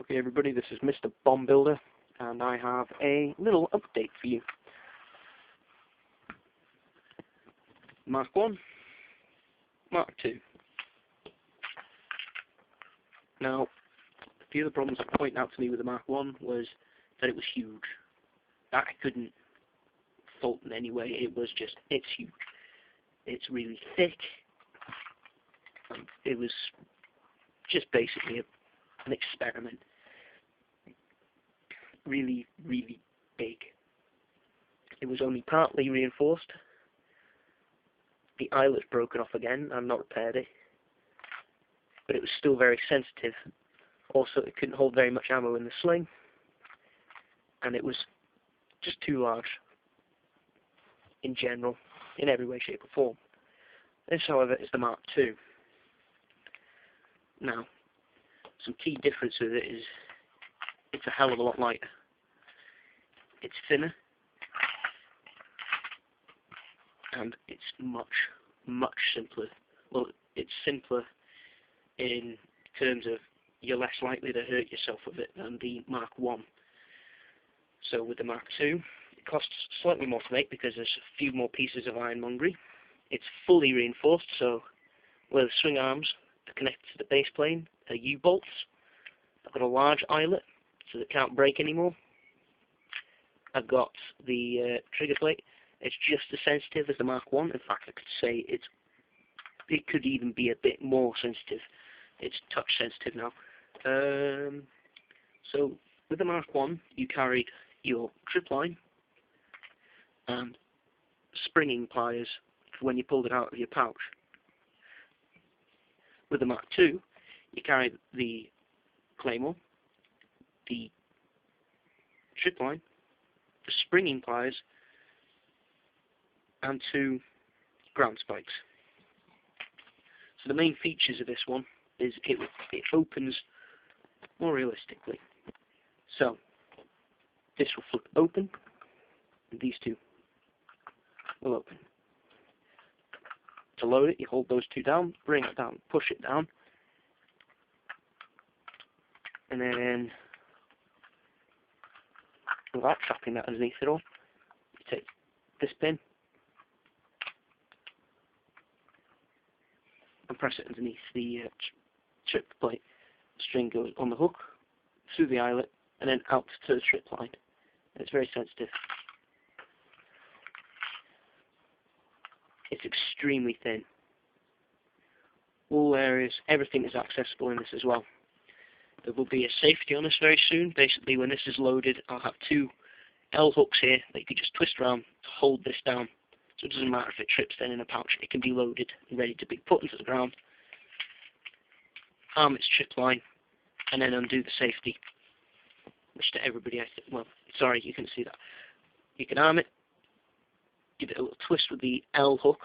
Okay everybody, this is Mr. Bomb Builder, and I have a little update for you. Mark 1, Mark 2. Now, a few of the problems that pointed out to me with the Mark 1 was that it was huge. That I couldn't fault in any way. It was just, it's huge. It's really thick. It was just basically an experiment. Really, really big. It was only partly reinforced. The eyelet's broken off again. I've not repaired it. But it was still very sensitive. Also, it couldn't hold very much ammo in the sling. And it was just too large. In general. In every way, shape or form. This, however, is the Mark II. Now, some key difference with it is it's a hell of a lot lighter. It's thinner. And it's much, much simpler. Well, it's simpler in terms of you're less likely to hurt yourself with it than the Mark 1. So with the Mark II, it costs slightly more to make because there's a few more pieces of ironmongery. It's fully reinforced, so where the swing arms are connected to the base plane are U-bolts. I've got a large eyelet, so they can't break anymore. I've got the trigger plate. It's just as sensitive as the Mark 1. In fact, I could say it could even be a bit more sensitive. It's touch sensitive now. So with the Mark 1, you carried your trip line and springing pliers for when you pulled it out of your pouch. With the Mark 2, you carried the Claymore, the trip line, the springing pliers, and 2 ground spikes. So the main features of this one is it opens more realistically. So this will flip open, and these two will open. To load it, you hold those 2 down, bring it down, push it down, and then without trapping that underneath it all, you take this pin and press it underneath the trip plate. The string goes on the hook, through the eyelet, and then out to the trip line. And it's very sensitive. It's extremely thin. All areas, everything is accessible in this as well. There will be a safety on this very soon. Basically, when this is loaded, I'll have 2 L hooks here that you can just twist around to hold this down. So it doesn't matter if it trips then in a pouch. It can be loaded and ready to be put into the ground. Arm its trip line, and then undo the safety. Which to everybody, well, sorry, you can see that. You can arm it, give it a little twist with the L hook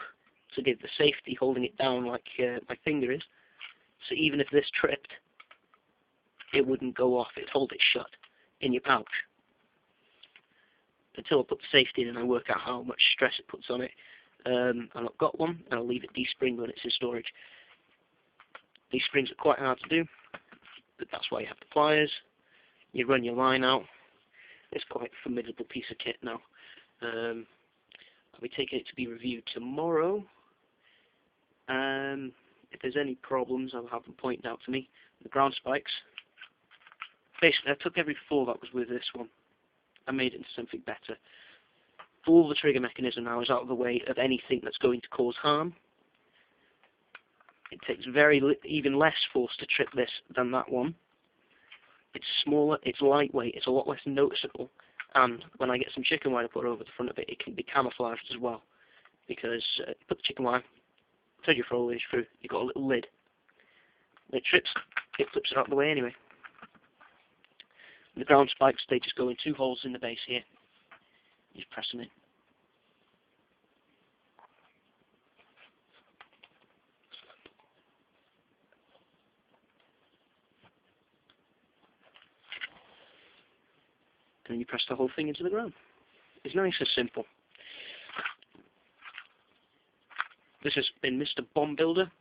to give the safety, holding it down like my finger is. So even if this tripped, it wouldn't go off. It'd hold it shut in your pouch. Until I put the safety in and I work out how much stress it puts on it. And I've got one, and I'll leave it de-springed when it's in storage. These springs are quite hard to do, but that's why you have the pliers. You run your line out. It's quite a formidable piece of kit now. I'll be taking it to be reviewed tomorrow. If there's any problems, I'll have them pointed out to me. The ground spikes. Basically, I took every flaw that was with this one. I made it into something better. All the trigger mechanism now is out of the way of anything that's going to cause harm. It takes even less force to trip this than that one. It's smaller, it's lightweight, it's a lot less noticeable. And when I get some chicken wire put over the front of it, it can be camouflaged as well. Because you put the chicken wire, thread your foliage through, you've got a little lid. When it trips, it flips it out of the way anyway. The ground spikes, they just go in 2 holes in the base here. You just press them in. And you press the whole thing into the ground. It's nice and simple. This has been Mr. Bomb Builder,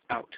out.